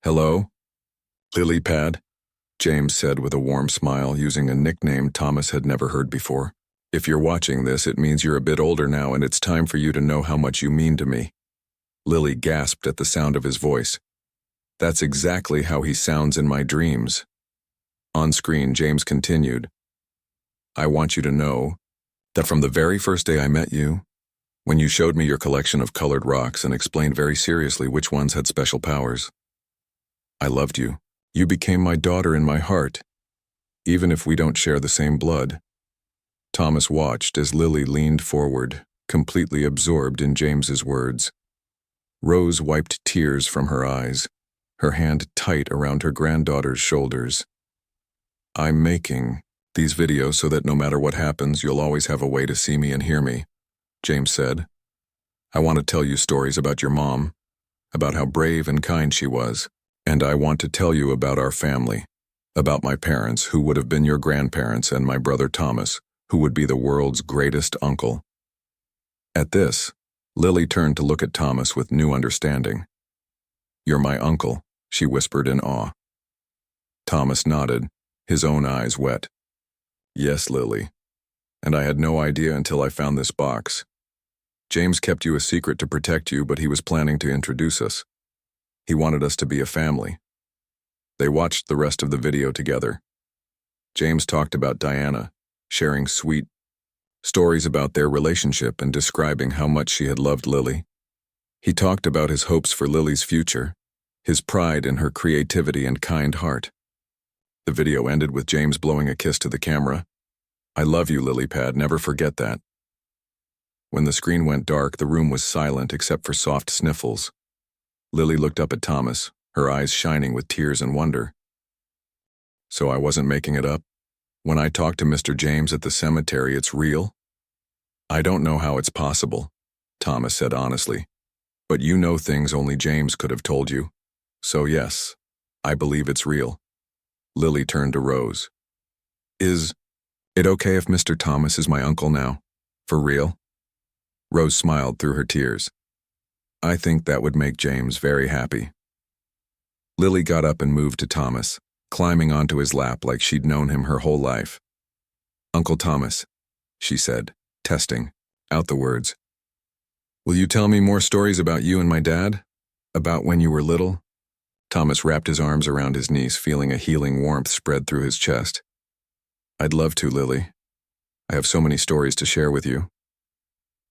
"Hello? Lily Pad," James said with a warm smile, using a nickname Thomas had never heard before. "If you're watching this, it means you're a bit older now and it's time for you to know how much you mean to me." Lily gasped at the sound of his voice. "That's exactly how he sounds in my dreams." On screen, James continued, "I want you to know that from the very first day I met you, when you showed me your collection of colored rocks and explained very seriously which ones had special powers, I loved you. You became my daughter in my heart, even if we don't share the same blood." Thomas watched as Lily leaned forward, completely absorbed in James's words. Rose wiped tears from her eyes, her hand tight around her granddaughter's shoulders. "I'm making these videos so that no matter what happens, you'll always have a way to see me and hear me," James said. "I want to tell you stories about your mom, about how brave and kind she was. And I want to tell you about our family, about my parents, who would have been your grandparents, and my brother Thomas, who would be the world's greatest uncle." At this, Lily turned to look at Thomas with new understanding. "You're my uncle," she whispered in awe. Thomas nodded, his own eyes wet. "Yes, Lily. And I had no idea until I found this box. James kept you a secret to protect you, but he was planning to introduce us. He wanted us to be a family." They watched the rest of the video together. James talked about Diana, sharing sweet stories about their relationship and describing how much she had loved Lily. He talked about his hopes for Lily's future, his pride in her creativity and kind heart. The video ended with James blowing a kiss to the camera. "I love you, Lily Pad, never forget that." When the screen went dark, the room was silent except for soft sniffles. Lily looked up at Thomas, her eyes shining with tears and wonder. "So I wasn't making it up? When I talked to Mr. James at the cemetery, it's real?" "I don't know how it's possible," Thomas said honestly, "but you know things only James could have told you. So yes, I believe it's real." Lily turned to Rose. "Is it okay if Mr. Thomas is my uncle now? For real?" Rose smiled through her tears. "I think that would make James very happy." Lily got up and moved to Thomas, climbing onto his lap like she'd known him her whole life. "Uncle Thomas," she said, testing out the words. "Will you tell me more stories about you and my dad? About when you were little?" Thomas wrapped his arms around his niece, feeling a healing warmth spread through his chest. "I'd love to, Lily. I have so many stories to share with you."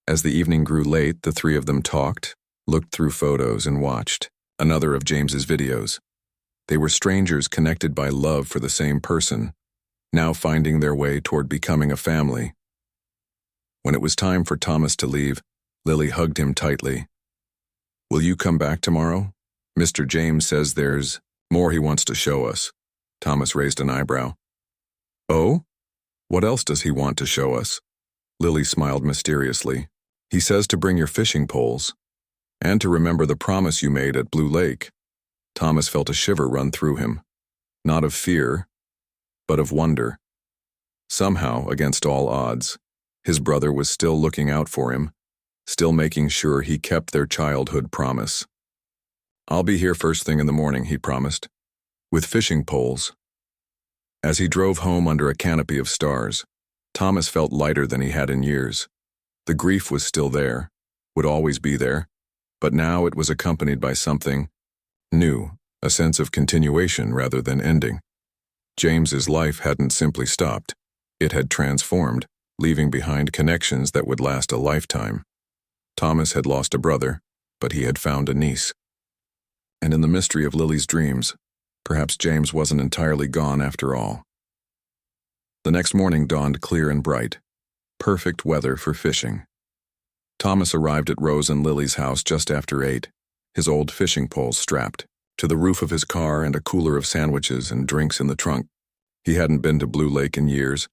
As the evening grew late, the three of them talked, looked through photos, and watched another of James's videos. They were strangers connected by love for the same person, now finding their way toward becoming a family. When it was time for Thomas to leave, Lily hugged him tightly. "Will you come back tomorrow? Mr. James says there's more he wants to show us." Thomas raised an eyebrow. "Oh? What else does he want to show us?" Lily smiled mysteriously. "He says to bring your fishing poles, and to remember the promise you made at Blue Lake." Thomas felt a shiver run through him, not of fear, but of wonder. Somehow, against all odds, his brother was still looking out for him, still making sure he kept their childhood promise. "I'll be here first thing in the morning," he promised, "with fishing poles." As he drove home under a canopy of stars, Thomas felt lighter than he had in years. The grief was still there, would always be there, but now it was accompanied by something new, a sense of continuation rather than ending. James's life hadn't simply stopped. It had transformed, leaving behind connections that would last a lifetime. Thomas had lost a brother, but he had found a niece. And in the mystery of Lily's dreams, perhaps James wasn't entirely gone after all. The next morning dawned clear and bright, perfect weather for fishing. Thomas arrived at Rose and Lily's house just after 8, his old fishing poles strapped to the roof of his car and a cooler of sandwiches and drinks in the trunk. He hadn't been to Blue Lake in years,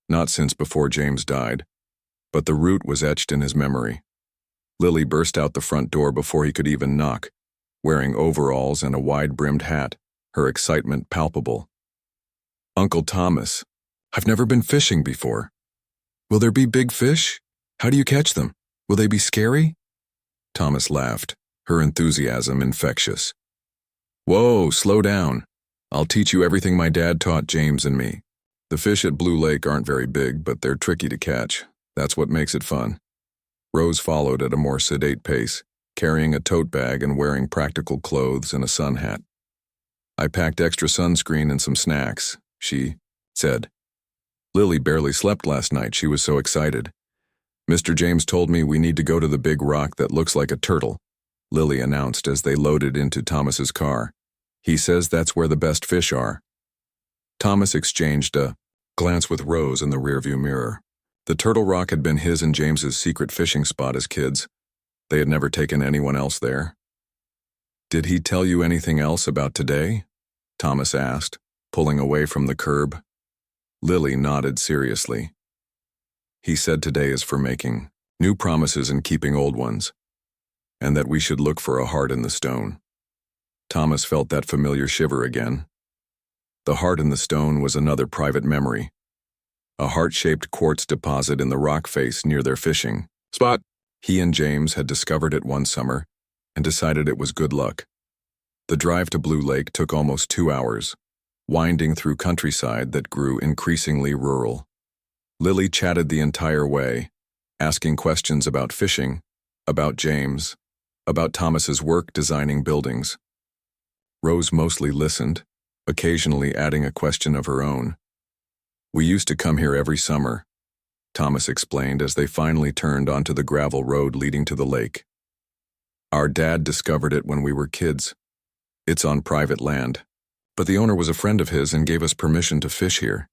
not since before James died, but the route was etched in his memory. Lily burst out the front door before he could even knock, wearing overalls and a wide-brimmed hat, her excitement palpable. "Uncle Thomas, I've never been fishing before. Will there be big fish? How do you catch them? Will they be scary?" Thomas laughed, her enthusiasm infectious. "Whoa, slow down. I'll teach you everything my dad taught James and me. The fish at Blue Lake aren't very big, but they're tricky to catch. That's what makes it fun." Rose followed at a more sedate pace, carrying a tote bag and wearing practical clothes and a sun hat. "I packed extra sunscreen and some snacks," she said. "Lily barely slept last night, she was so excited. Mr. James told me we need to go to the big rock that looks like a turtle," Lily announced as they loaded into Thomas's car. "He says that's where the best fish are." Thomas exchanged a glance with Rose in the rearview mirror. The Turtle Rock had been his and James's secret fishing spot as kids. They had never taken anyone else there. "Did he tell you anything else about today?" Thomas asked, pulling away from the curb. Lily nodded seriously. "He said today is for making new promises and keeping old ones, and that we should look for a heart in the stone." Thomas felt that familiar shiver again. The heart in the stone was another private memory. A heart-shaped quartz deposit in the rock face near their fishing spot. He and James had discovered it one summer and decided it was good luck. The drive to Blue Lake took almost 2 hours, winding through countryside that grew increasingly rural. Lily chatted the entire way, asking questions about fishing, about James, about Thomas's work designing buildings. Rose mostly listened, occasionally adding a question of her own. "We used to come here every summer," Thomas explained as they finally turned onto the gravel road leading to the lake. "Our dad discovered it when we were kids. It's on private land, but the owner was a friend of his and gave us permission to fish here."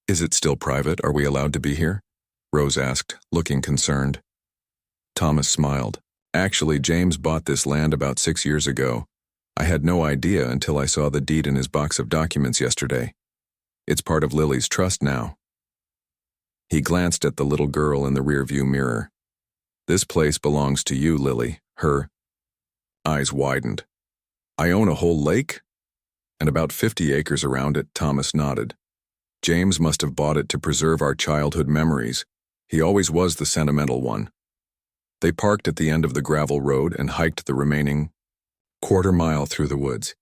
"Is it still private? Are we allowed to be here?" Rose asked, looking concerned. Thomas smiled. "Actually, James bought this land about 6 years ago. I had no idea until I saw the deed in his box of documents yesterday. It's part of Lily's trust now." He glanced at the little girl in the rearview mirror. "This place belongs to you, Lily." Her eyes widened. "I own a whole lake?" "And about 50 acres around it," Thomas nodded. "James must have bought it to preserve our childhood memories. He always was the sentimental one." They parked at the end of the gravel road and hiked the remaining quarter mile through the woods.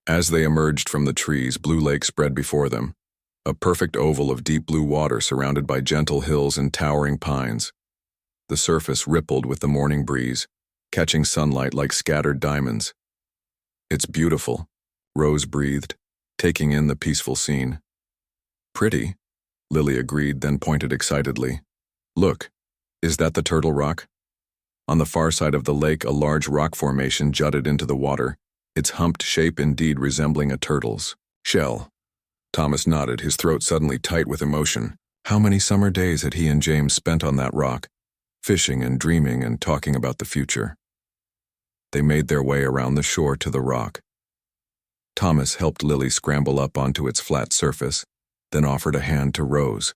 As they emerged from the trees, Blue Lake spread before them, a perfect oval of deep blue water surrounded by gentle hills and towering pines. The surface rippled with the morning breeze, catching sunlight like scattered diamonds. "It's beautiful," Rose breathed, taking in the peaceful scene. "Pretty," Lily agreed, then pointed excitedly. "Look, is that the Turtle Rock?" On the far side of the lake, a large rock formation jutted into the water, its humped shape indeed resembling a turtle's shell. Thomas nodded, his throat suddenly tight with emotion. How many summer days had he and James spent on that rock, fishing and dreaming and talking about the future? They made their way around the shore to the rock. Thomas helped Lily scramble up onto its flat surface, then offered a hand to Rose.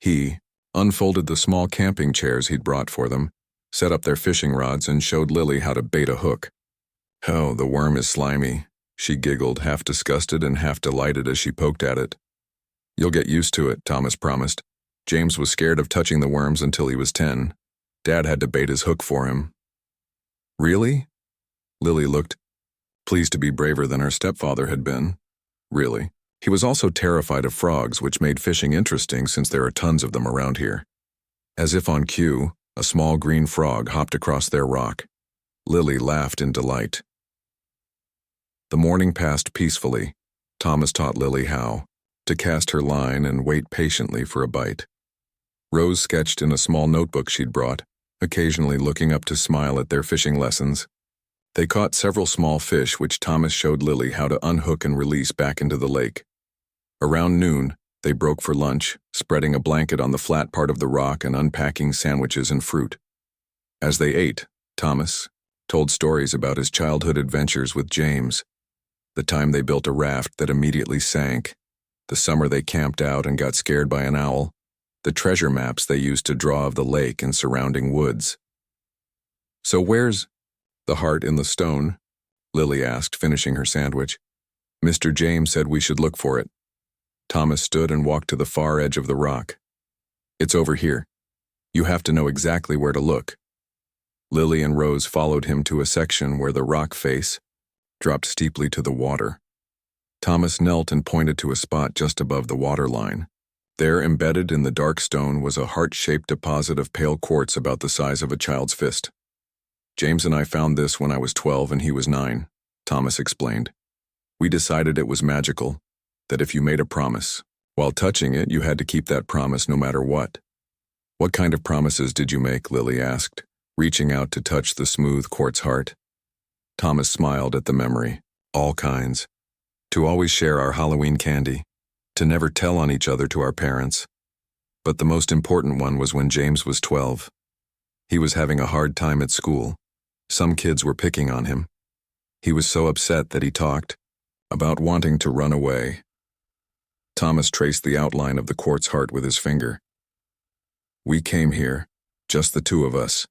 He unfolded the small camping chairs he'd brought for them, set up their fishing rods, and showed Lily how to bait a hook. "Oh, the worm is slimy," she giggled, half disgusted and half delighted as she poked at it. "You'll get used to it," Thomas promised. James was scared of touching the worms until he was 10. Dad had to bait his hook for him. "Really?" Lily looked pleased to be braver than her stepfather had been. Really. He was also terrified of frogs, which made fishing interesting since there are tons of them around here. As if on cue, a small green frog hopped across their rock. Lily laughed in delight. The morning passed peacefully. Thomas taught Lily how to cast her line and wait patiently for a bite. Rose sketched in a small notebook she'd brought, occasionally looking up to smile at their fishing lessons. They caught several small fish, which Thomas showed Lily how to unhook and release back into the lake. Around noon, they broke for lunch, spreading a blanket on the flat part of the rock and unpacking sandwiches and fruit. As they ate, Thomas told stories about his childhood adventures with James, the time they built a raft that immediately sank, the summer they camped out and got scared by an owl, the treasure maps they used to draw of the lake and surrounding woods. "So where's the heart in the stone?" Lily asked, finishing her sandwich. "Mr. James said we should look for it." Thomas stood and walked to the far edge of the rock. "It's over here. You have to know exactly where to look." Lily and Rose followed him to a section where the rock face dropped steeply to the water. Thomas knelt and pointed to a spot just above the water line. There, embedded in the dark stone, was a heart-shaped deposit of pale quartz about the size of a child's fist. "James and I found this when I was 12 and he was 9, Thomas explained. "We decided it was magical, that if you made a promise, while touching it, you had to keep that promise no matter what." "What kind of promises did you make?" Lily asked, reaching out to touch the smooth quartz heart. Thomas smiled at the memory. "All kinds. To always share our Halloween candy, to never tell on each other to our parents. But the most important one was when James was 12. He was having a hard time at school. Some kids were picking on him. He was so upset that he talked about wanting to run away." Thomas traced the outline of the quartz heart with his finger. "We came here, just the two of us,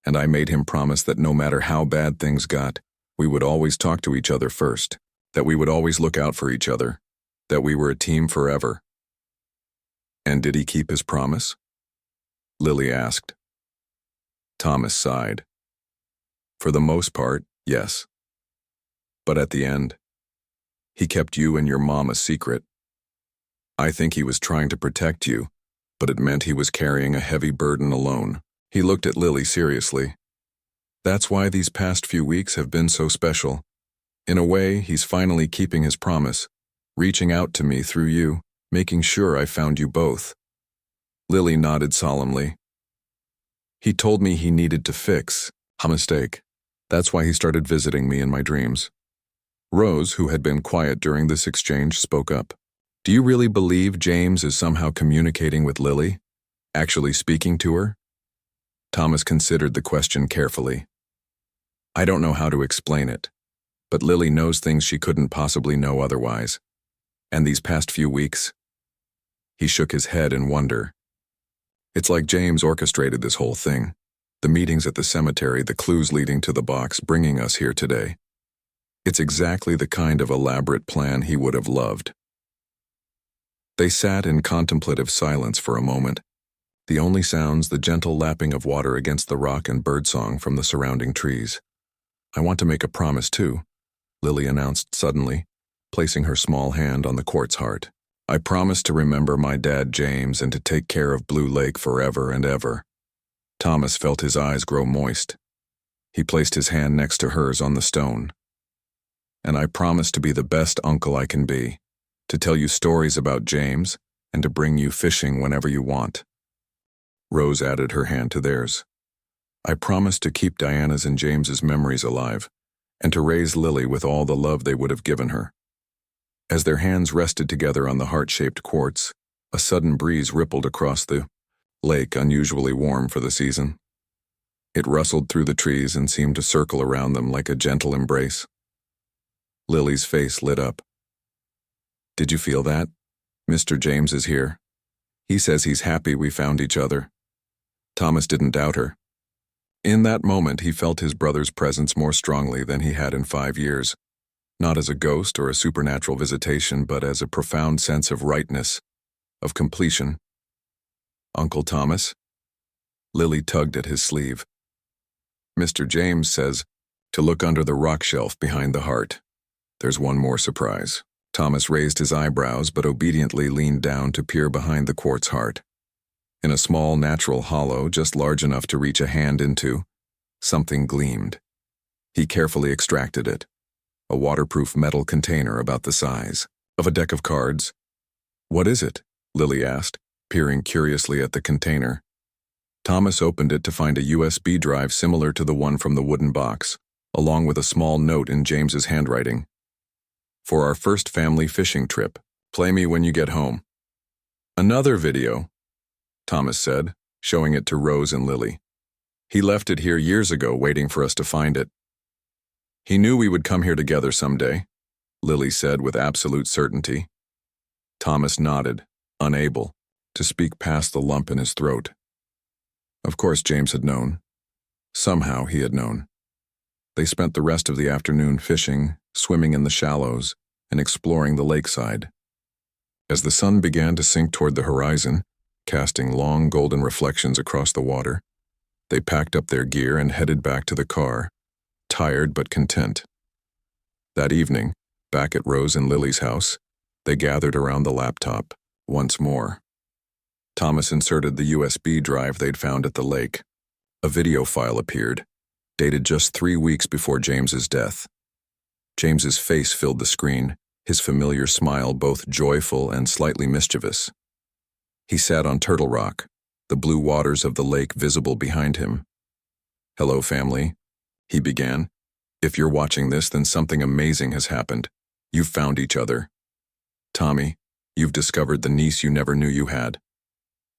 and I made him promise that no matter how bad things got, we would always talk to each other first, that we would always look out for each other, that we were a team forever." "And did he keep his promise?" Lily asked. Thomas sighed. "For the most part, yes. But at the end, he kept you and your mom a secret. I think he was trying to protect you, but it meant he was carrying a heavy burden alone." He looked at Lily seriously. "That's why these past few weeks have been so special. In a way, he's finally keeping his promise, reaching out to me through you, making sure I found you both." Lily nodded solemnly. "He told me he needed to fix a mistake. That's why he started visiting me in my dreams." Rose, who had been quiet during this exchange, spoke up. "Do you really believe James is somehow communicating with Lily? Actually speaking to her?" Thomas considered the question carefully. "I don't know how to explain it, but Lily knows things she couldn't possibly know otherwise. And these past few weeks..." He shook his head in wonder. "It's like James orchestrated this whole thing. The meetings at the cemetery, the clues leading to the box, bringing us here today. It's exactly the kind of elaborate plan he would have loved." They sat in contemplative silence for a moment. The only sounds, the gentle lapping of water against the rock and birdsong from the surrounding trees. "I want to make a promise too," Lily announced suddenly, placing her small hand on the quartz heart. I promise to remember my dad James and to take care of Blue Lake forever and ever. Thomas felt his eyes grow moist. He placed his hand next to hers on the stone. And I promise to be the best uncle I can be, to tell you stories about James, and to bring you fishing whenever you want. Rose added her hand to theirs. I promise to keep Diana's and James's memories alive, and to raise Lily with all the love they would have given her. As their hands rested together on the heart-shaped quartz, a sudden breeze rippled across the lake, unusually warm for the season. It rustled through the trees and seemed to circle around them like a gentle embrace. Lily's face lit up. Did you feel that? Mr. James is here. He says he's happy we found each other. Thomas didn't doubt her. In that moment, he felt his brother's presence more strongly than he had in 5 years, not as a ghost or a supernatural visitation, but as a profound sense of rightness, of completion. Uncle Thomas? Lily tugged at his sleeve. Mr. James says to look under the rock shelf behind the heart. There's one more surprise. Thomas raised his eyebrows but obediently leaned down to peer behind the quartz heart. In a small natural hollow just large enough to reach a hand into, something gleamed. He carefully extracted it, a waterproof metal container about the size of a deck of cards. What is it? Lily asked, peering curiously at the container. Thomas opened it to find a USB drive similar to the one from the wooden box, along with a small note in James's handwriting. For our first family fishing trip, play me when you get home. Another video, Thomas said, showing it to Rose and Lily. He left it here years ago, waiting for us to find it. He knew we would come here together someday, Lily said with absolute certainty. Thomas nodded, unable to speak past the lump in his throat. Of course James had known. Somehow he had known. They spent the rest of the afternoon fishing, swimming in the shallows, and exploring the lakeside. As the sun began to sink toward the horizon, casting long golden reflections across the water, they packed up their gear and headed back to the car, tired but content. That evening, back at Rose and Lily's house, they gathered around the laptop once more. Thomas inserted the USB drive they'd found at the lake. A video file appeared, dated just 3 weeks before James's death. James's face filled the screen, his familiar smile both joyful and slightly mischievous. He sat on Turtle Rock, the blue waters of the lake visible behind him. Hello, family, he began. If you're watching this, then something amazing has happened. You've found each other. Tommy, you've discovered the niece you never knew you had.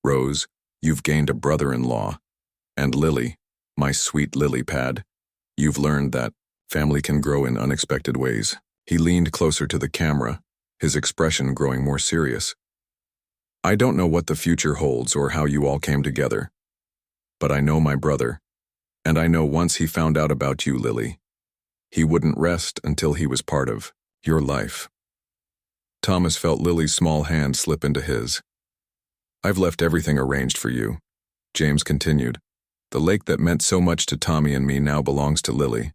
Rose, you've gained a brother-in-law. And Lily, my sweet lily pad, you've learned that family can grow in unexpected ways. He leaned closer to the camera, his expression growing more serious. I don't know what the future holds or how you all came together, but I know my brother, and I know once he found out about you, Lily, he wouldn't rest until he was part of your life. Thomas felt Lily's small hand slip into his. I've left everything arranged for you, James continued. The lake that meant so much to Tommy and me now belongs to Lily.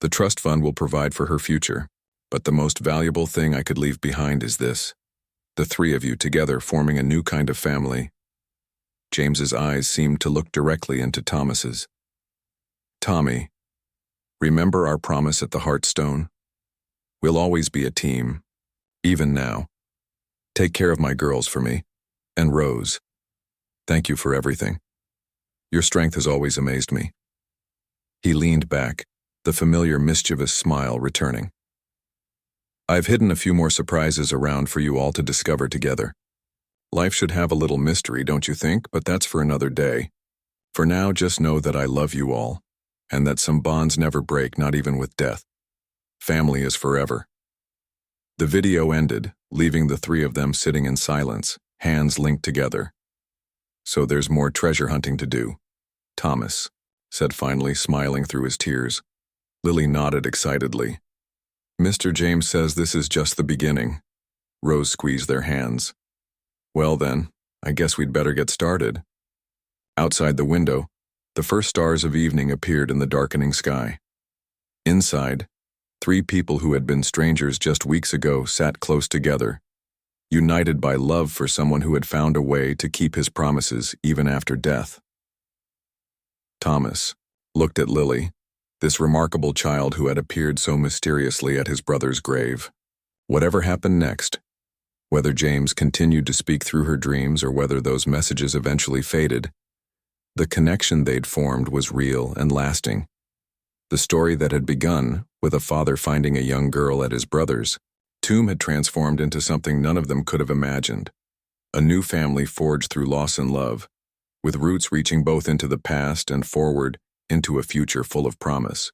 The trust fund will provide for her future, but the most valuable thing I could leave behind is this. The 3 of you together forming a new kind of family. James's eyes seemed to look directly into Thomas's. Tommy, remember our promise at the Heartstone? We'll always be a team, even now. Take care of my girls for me. And Rose, thank you for everything. Your strength has always amazed me. He leaned back, the familiar mischievous smile returning. I've hidden a few more surprises around for you all to discover together. Life should have a little mystery, don't you think? But that's for another day. For now, just know that I love you all, and that some bonds never break, not even with death. Family is forever. The video ended, leaving the 3 of them sitting in silence, hands linked together. So there's more treasure hunting to do, Thomas said finally, smiling through his tears. Lily nodded excitedly. Mr. James says this is just the beginning. Rose squeezed their hands. Well then, I guess we'd better get started. Outside the window, the first stars of evening appeared in the darkening sky. Inside, Three people who had been strangers just weeks ago sat close together, united by love for someone who had found a way to keep his promises even after death. Thomas looked at Lily, this remarkable child who had appeared so mysteriously at his brother's grave. Whatever happened next, whether James continued to speak through her dreams or whether those messages eventually faded, the connection they'd formed was real and lasting. The story that had begun with a father finding a young girl at his brother's tomb had transformed into something none of them could have imagined. A new family forged through loss and love, with roots reaching both into the past and forward into a future full of promise.